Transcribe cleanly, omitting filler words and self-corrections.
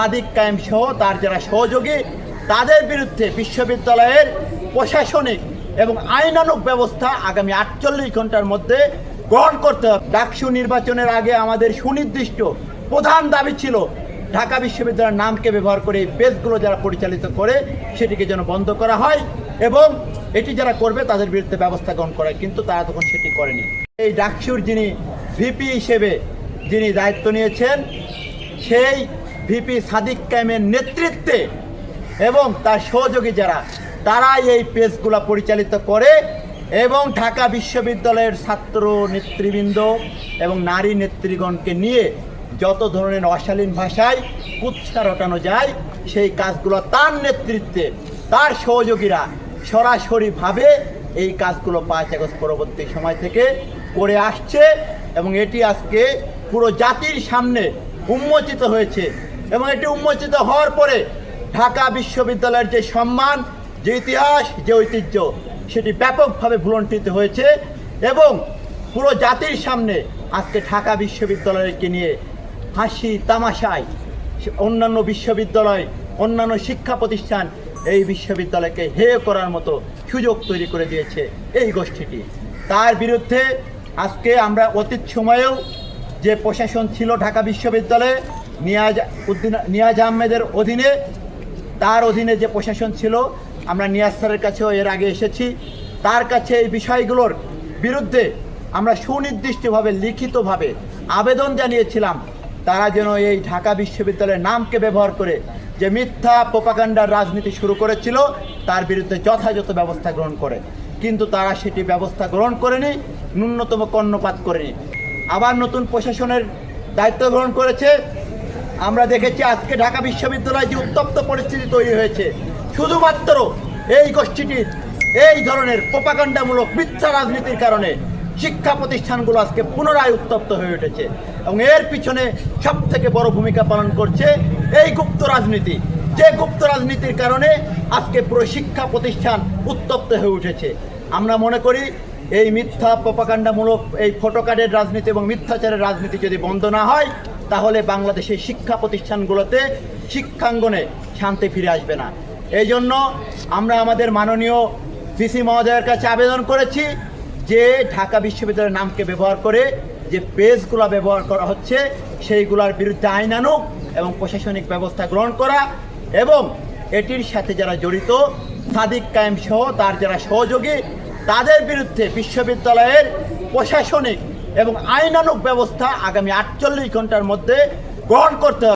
সাদিক কায়েম সহ তার যারা সহযোগী তাদের বিরুদ্ধে বিশ্ববিদ্যালয়ের প্রশাসনিক এবং আইনানুগ ব্যবস্থা আগামী 48 ঘন্টার মধ্যে গ্রহণ করতে হবে। ডাকসু নির্বাচনের আগে আমাদের সুনির্দিষ্ট প্রধান দাবি ছিল ঢাকা বিশ্ববিদ্যালয়ের নামকে ব্যবহার করে এই পেজগুলো যারা পরিচালিত করে সেটিকে যেন বন্ধ করা হয় এবং এটি যারা করবে তাদের বিরুদ্ধে ব্যবস্থা গ্রহণ করা হয়, কিন্তু তারা তখন সেটি করেনি। এই ডাকসুর যিনি ভিপি হিসেবে যিনি দায়িত্ব নিয়েছেন সেই ভিপি সাদিক কায়েমের নেতৃত্বে এবং তার সহযোগী যারা তারাই এই পেজগুলো পরিচালিত করে এবং ঢাকা বিশ্ববিদ্যালয়ের ছাত্র নেতৃবৃন্দ এবং নারী নেতৃগণকে নিয়ে যত ধরনের অশালীন ভাষায় কুৎসা রটানো যায় সেই কাজগুলো তার নেতৃত্বে তার সহযোগীরা সরাসরিভাবে এই কাজগুলো 5 আগস্ট পরবর্তী সময় থেকে করে আসছে এবং এটি আজকে পুরো জাতির সামনে উন্মোচিত হয়েছে এবং এটি উন্মোচিত হওয়ার পরে ঢাকা বিশ্ববিদ্যালয়ের যে সম্মান, যে ইতিহাস, যে ঐতিহ্য সেটি ব্যাপকভাবে ভুলণ্ঠিত হয়েছে এবং পুরো জাতির সামনে আজকে ঢাকা বিশ্ববিদ্যালয়কে নিয়ে হাসি তামাশায় অন্যান্য বিশ্ববিদ্যালয়, অন্যান্য শিক্ষা প্রতিষ্ঠান এই বিশ্ববিদ্যালয়কে হেয় করার মতো সুযোগ তৈরি করে দিয়েছে এই গোষ্ঠীটি। তার বিরুদ্ধে আজকে আমরা অতীত সময়েও যে প্রশাসন ছিল ঢাকা বিশ্ববিদ্যালয়ে নিয়াজ আহমেদের অধীনে, তার অধীনে যে প্রশাসন ছিল আমরা নিয়াজ স্যারের কাছেও এর আগে এসেছি, তার কাছে এই বিষয়গুলোর বিরুদ্ধে আমরা সুনির্দিষ্টভাবে লিখিতভাবে আবেদন জানিয়েছিলাম তারা যেন এই ঢাকা বিশ্ববিদ্যালয়ের নামকে ব্যবহার করে যে মিথ্যা প্রোপাগান্ডার রাজনীতি শুরু করেছিল তার বিরুদ্ধে যথাযথ ব্যবস্থা গ্রহণ করে, কিন্তু তারা সেটি ব্যবস্থা গ্রহণ করেনি, ন্যূনতম কর্ণপাত করেনি। আবার নতুন প্রশাসনের দায়িত্ব গ্রহণ করেছে। আমরা দেখেছি আজকে ঢাকা বিশ্ববিদ্যালয়ে যে উত্তপ্ত পরিস্থিতি তৈরি হয়েছে শুধুমাত্র এই গোষ্ঠীটির এই ধরনের প্রোপাগান্ডামূলক মিথ্যা রাজনীতির কারণে শিক্ষা প্রতিষ্ঠানগুলো আজকে পুনরায় উত্তপ্ত হয়ে উঠেছে এবং এর পিছনে সবথেকে বড় ভূমিকা পালন করছে এই গুপ্ত রাজনীতি, যে গুপ্ত রাজনীতির কারণে আজকে পুরো শিক্ষা প্রতিষ্ঠান উত্তপ্ত হয়ে উঠেছে। আমরা মনে করি এই মিথ্যা প্রোপাগান্ডামূলক এই ফটোকার্ডের রাজনীতি এবং মিথ্যাচারের রাজনীতি যদি বন্ধ না হয় তাহলে বাংলাদেশের শিক্ষা প্রতিষ্ঠানগুলোতে শিক্ষাঙ্গনে শান্তি ফিরে আসবে না। এই জন্য আমরা আমাদের মাননীয় ভিসি মহোদয়ের কাছে আবেদন করেছি যে ঢাকা বিশ্ববিদ্যালয়ের নামকে ব্যবহার করে যে পেজগুলো ব্যবহার করা হচ্ছে সেইগুলোর বিরুদ্ধে আইনানুগ এবং প্রশাসনিক ব্যবস্থা গ্রহণ করা এবং এটির সাথে যারা জড়িত সাদিক কায়েম সহ তার যারা সহযোগী তাদের বিরুদ্ধে বিশ্ববিদ্যালয়ের প্রশাসনিক এবং আইনানুগ ব্যবস্থা আগামী 48 ঘন্টার মধ্যে গ্রহণ করতে হবে।